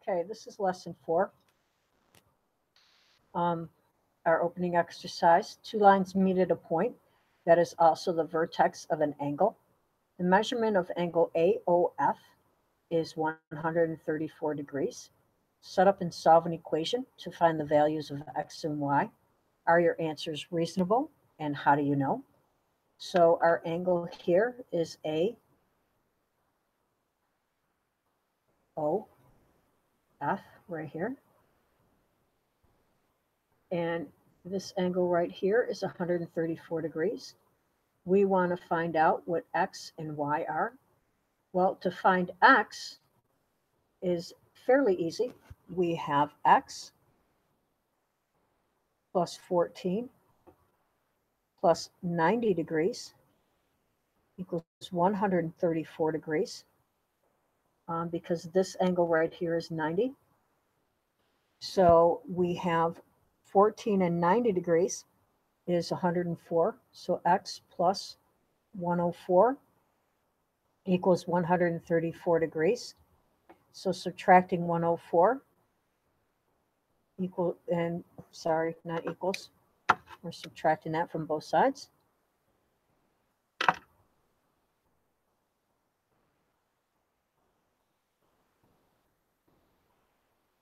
Okay, this is lesson 4. Our opening exercise. Two lines meet at a point that is also the vertex of an angle. The measurement of angle AOF is 134 degrees. Set up and solve an equation to find the values of x and y. Are your answers reasonable, and how do you know? So our angle here is AOF right here. And this angle right here is 134 degrees. We want to find out what x and y are. Well, to find x is fairly easy. We have x plus 14 plus 90 degrees equals 134 degrees, because this angle right here is 90. So we have 14 and 90 degrees is 104. So x plus 104 equals 134 degrees. So subtracting 104 not equals. We're subtracting that from both sides.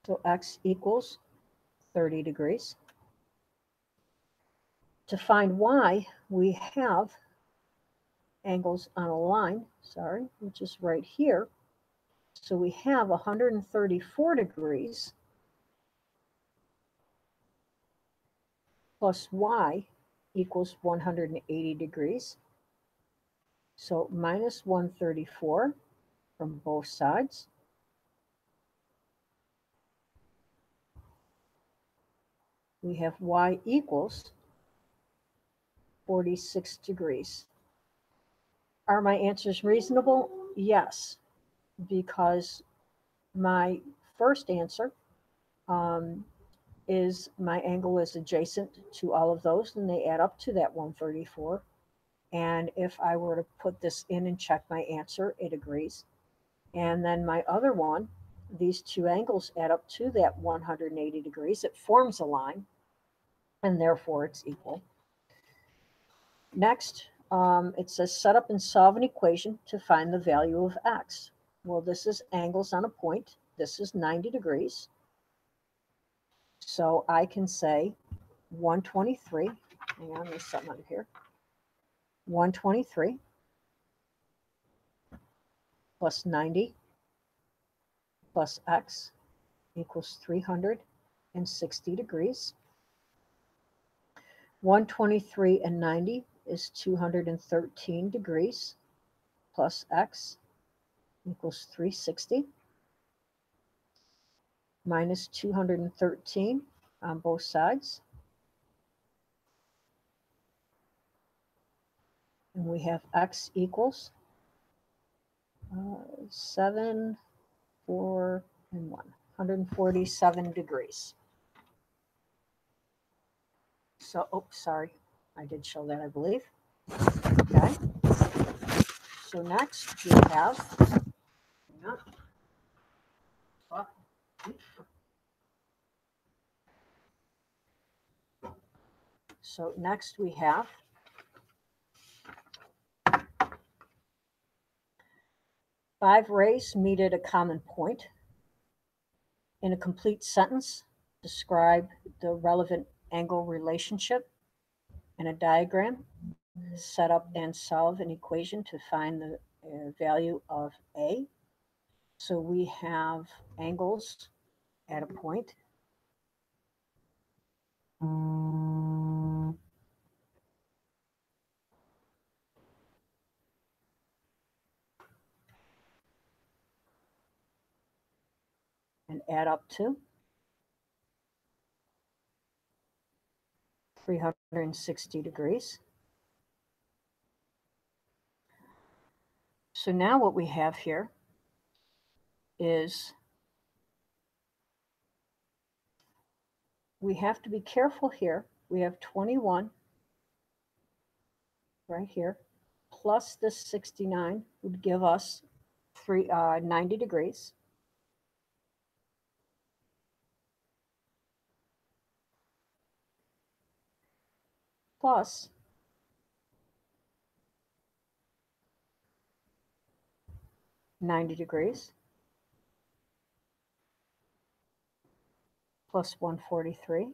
So x equals 30 degrees. To find y, we have angles on a line, which is right here. So we have 134 degrees plus y equals 180 degrees. So minus 134 from both sides. We have y equals 46 degrees. Are my answers reasonable? Yes, because my first answer is my angle is adjacent to all of those, and they add up to that 134. And if I were to put this in and check my answer, it agrees. And then my other one, these two angles add up to that 180 degrees. It forms a line, and therefore it's equal. Next, it says set up and solve an equation to find the value of x. Well, this is angles on a point. This is 90 degrees. So I can say 123. Hang on, there's something under here. 123 plus 90 plus x equals 360 degrees. 123 and 90 is 213 degrees plus x equals 360 minus 213 on both sides. And we have x equals 7, 4, and 1, 147 degrees. So, sorry, I did show that, I believe. Okay. So next we have, five rays meet at a common point. In a complete sentence, describe the relevant angle relationship in a diagram. Set up and solve an equation to find the value of A. So we have angles at a point. And add up to 360 degrees. So now what we have here is we have to be careful here. We have 21 right here, plus this 69 would give us 90 degrees. plus (90°) plus 143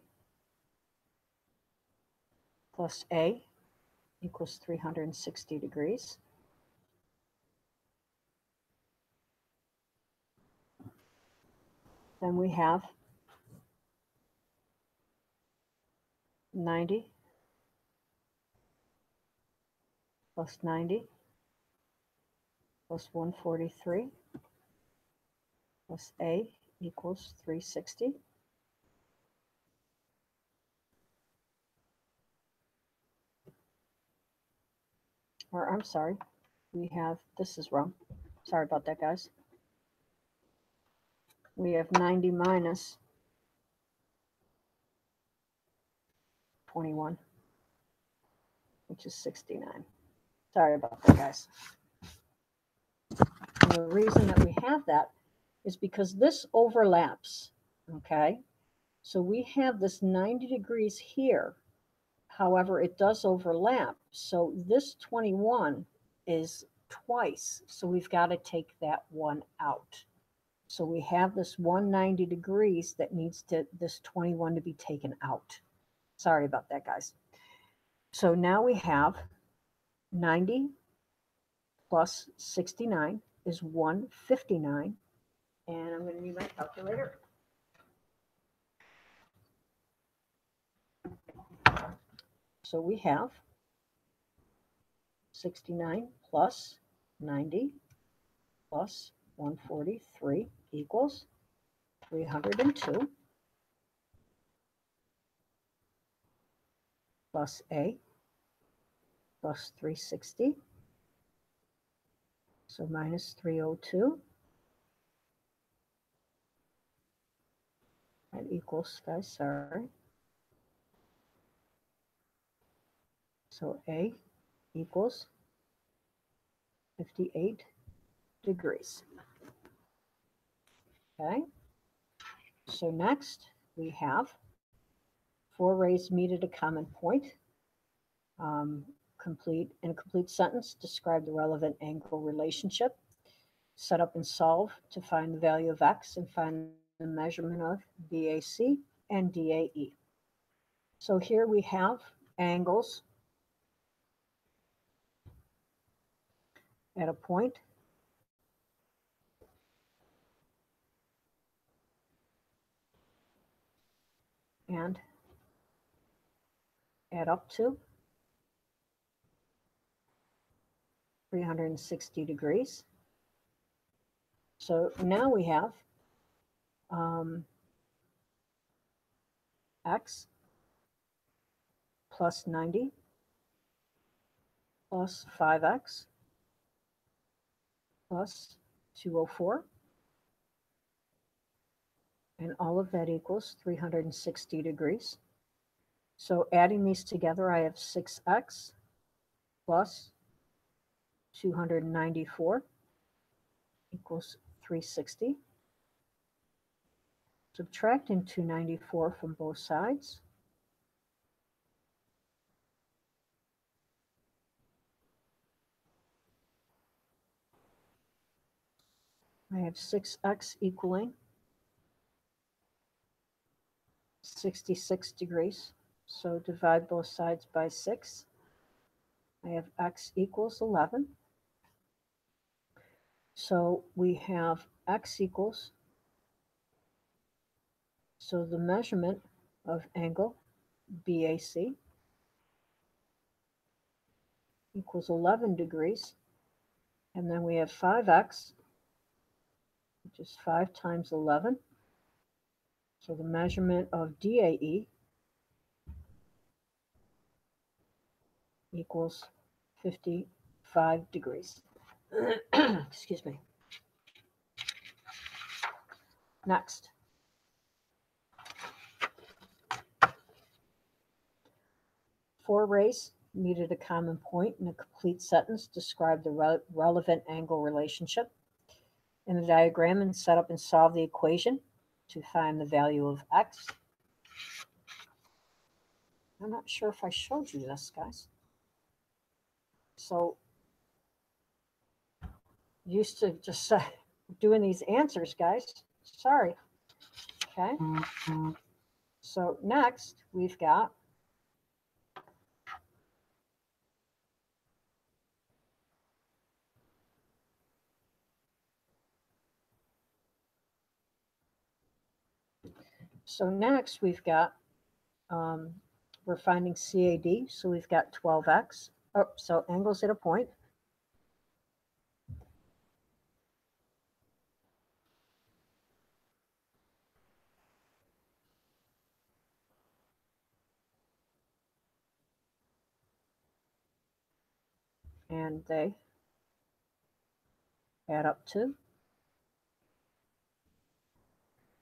plus A equals 360°. Then we have 90 plus 90 plus 143 plus A equals 360. Or I'm sorry, we have, this is wrong. Sorry about that, guys. We have 90 minus 21, which is 69. Sorry about that, guys. And the reason that we have that is because this overlaps, okay? So we have this 90° here. However, it does overlap. So this 21 is twice. So we've got to take that one out. So we have this 190° that needs to, this 21 to be taken out. Sorry about that, guys. So now we have 90 plus 69 is 159. And I'm going to need my calculator. So we have 69 plus 90 plus 143 equals 302 plus A plus 360. So minus 302. That equals, guys, sorry. So A equals 58 degrees. Okay. So next we have 4 rays meet at a common point. In a complete sentence, describe the relevant angle relationship. Set up and solve to find the value of x and find the measurement of BAC and DAE. So here we have angles at a point and add up to 360 degrees. So now we have x plus 90 plus 5x plus 204. And all of that equals 360 degrees. So adding these together, I have 6x plus 294 equals 360. Subtracting 294 from both sides. I have 6x equaling 66 degrees. So divide both sides by 6. I have x equals 11. So we have x equals, so the measurement of angle BAC equals 11 degrees. And then we have 5x, which is 5 times 11. So the measurement of DAE equals 55 degrees. Excuse me. Next. Four rays meet at a common point in a complete sentence. Describe the relevant angle relationship in the diagram and set up and solve the equation to find the value of x. I'm not sure if I showed you this, guys. So used to just doing these answers, guys. Sorry. Okay. So next we've got we're finding CAD. So we've got 12x. Oh, so angles at a point. And they add up to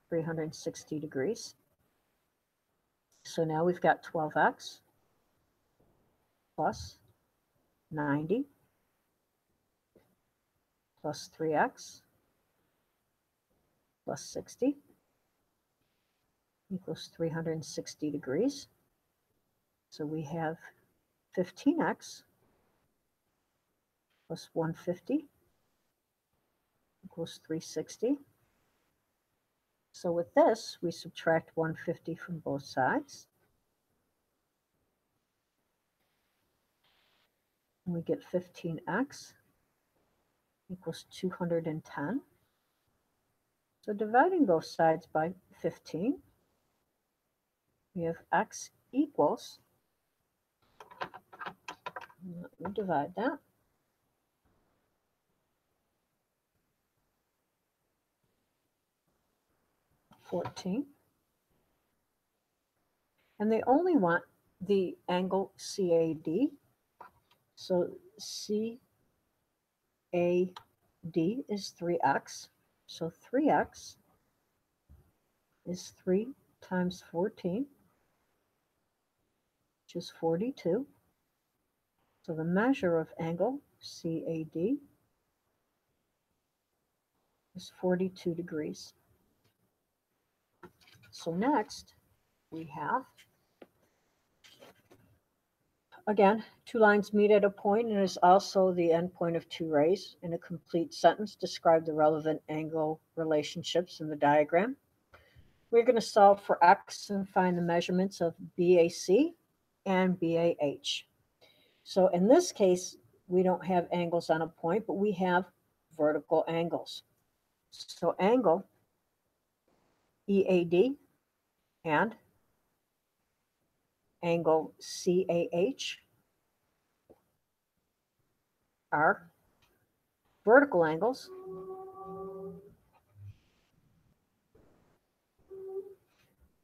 360 degrees. So now we've got 12x plus 90 plus 3x plus 60 equals 360 degrees. So we have 15x plus 150 equals 360. So with this, we subtract 150 from both sides. And we get 15x equals 210. So dividing both sides by 15, we have x equals, let me divide that, 14. And they only want the angle CAD. So CAD is 3x. So 3x is 3 times 14, which is 42. So the measure of angle CAD is 42 degrees. So next we have, again, two lines meet at a point and is also the endpoint of two rays. In a complete sentence, describe the relevant angle relationships in the diagram. We're going to solve for x and find the measurements of BAC and BAH. So in this case, we don't have angles on a point, but we have vertical angles. So angle EAD and angle CAH are vertical angles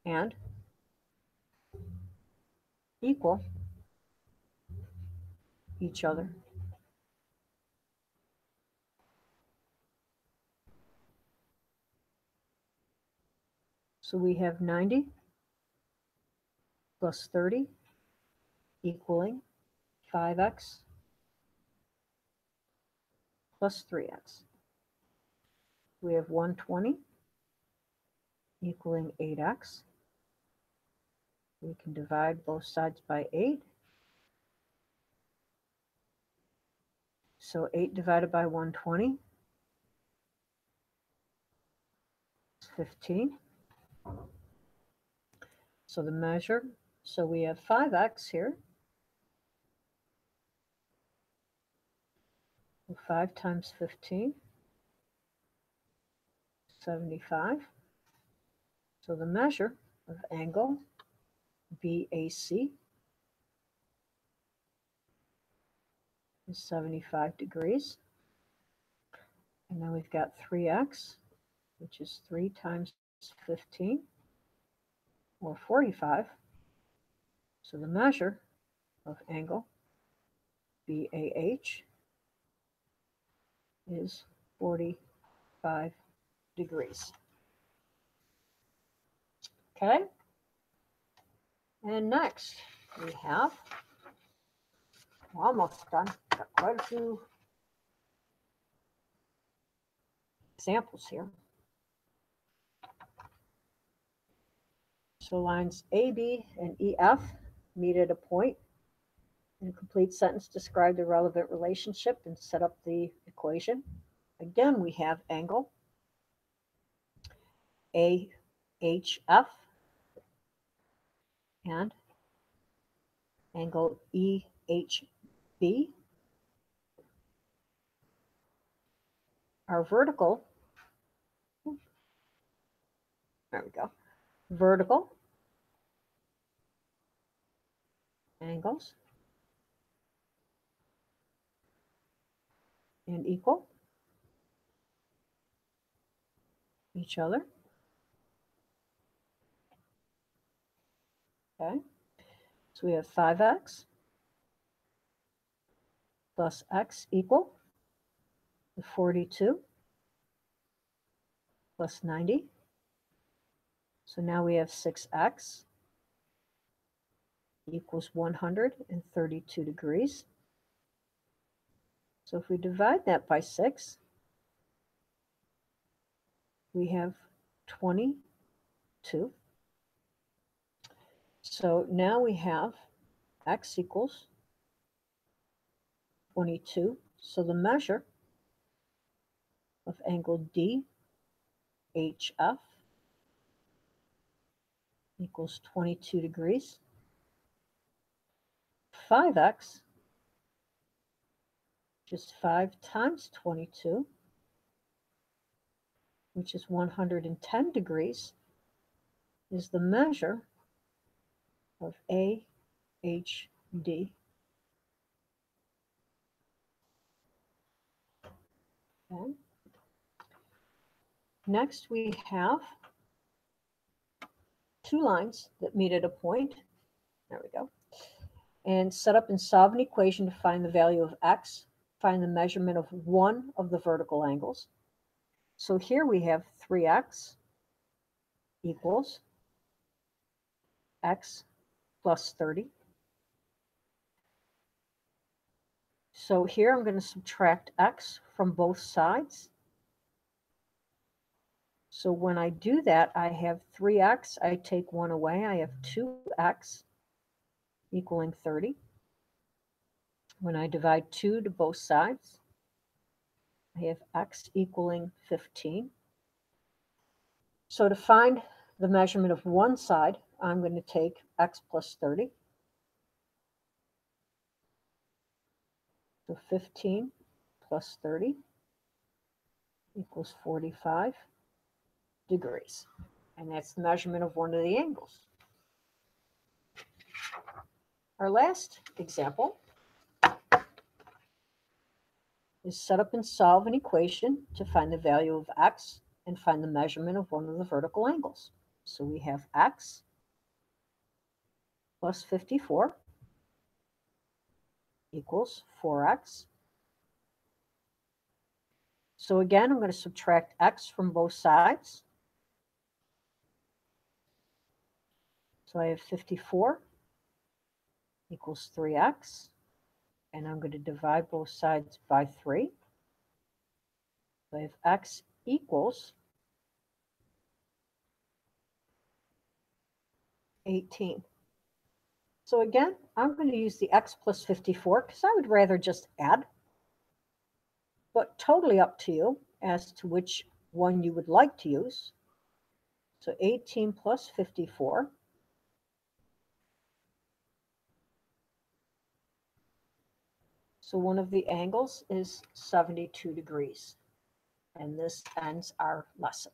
and equal each other. So we have 90 plus 30 equaling 5x plus 3x. We have 120 equaling 8x. We can divide both sides by 8. So 8 divided by 120 is 15. So the measure, so we have 5x here. 5 times 15, 75. So the measure of angle BAC is 75 degrees. And then we've got 3x, which is 3 times 15, or 45. So the measure of angle BAH is 45 degrees. Okay? And next we have, we're almost done, got quite a few examples here. So lines AB and EF meet at a point. In a complete sentence, describe the relevant relationship and set up the equation. Again, we have angle AHF and angle EHB. Our vertical, there we go, vertical angles and equal each other. Okay, so we have 5x plus x equal 42 plus 90. So now we have 6x equals 132 degrees. So if we divide that by 6, we have 22. So now we have x equals 22. So the measure of angle DHF equals 22 degrees. 5x, just 5 times 22, which is 110 degrees, is the measure of AHD. Okay. Next, we have two lines that meet at a point. There we go. And set up and solve an equation to find the value of x, find the measurement of one of the vertical angles. So here we have 3x equals x plus 30. So here I'm going to subtract x from both sides. So when I do that, I have 3x, I take 1 away, I have 2x equaling 30. When I divide 2 to both sides, I have x equaling 15. So to find the measurement of one side, I'm going to take x plus 30. So 15 plus 30 equals 45 degrees. And that's the measurement of one of the angles. Our last example is set up and solve an equation to find the value of x and find the measurement of one of the vertical angles. So we have x plus 54 equals 4x. So again, I'm going to subtract x from both sides. So I have 54 equals 3x, and I'm going to divide both sides by 3. So I have x equals 18. So again, I'm going to use the x plus 54 because I would rather just add, but totally up to you as to which one you would like to use. So 18 plus 54 . So one of the angles is 72 degrees. And this ends our lesson.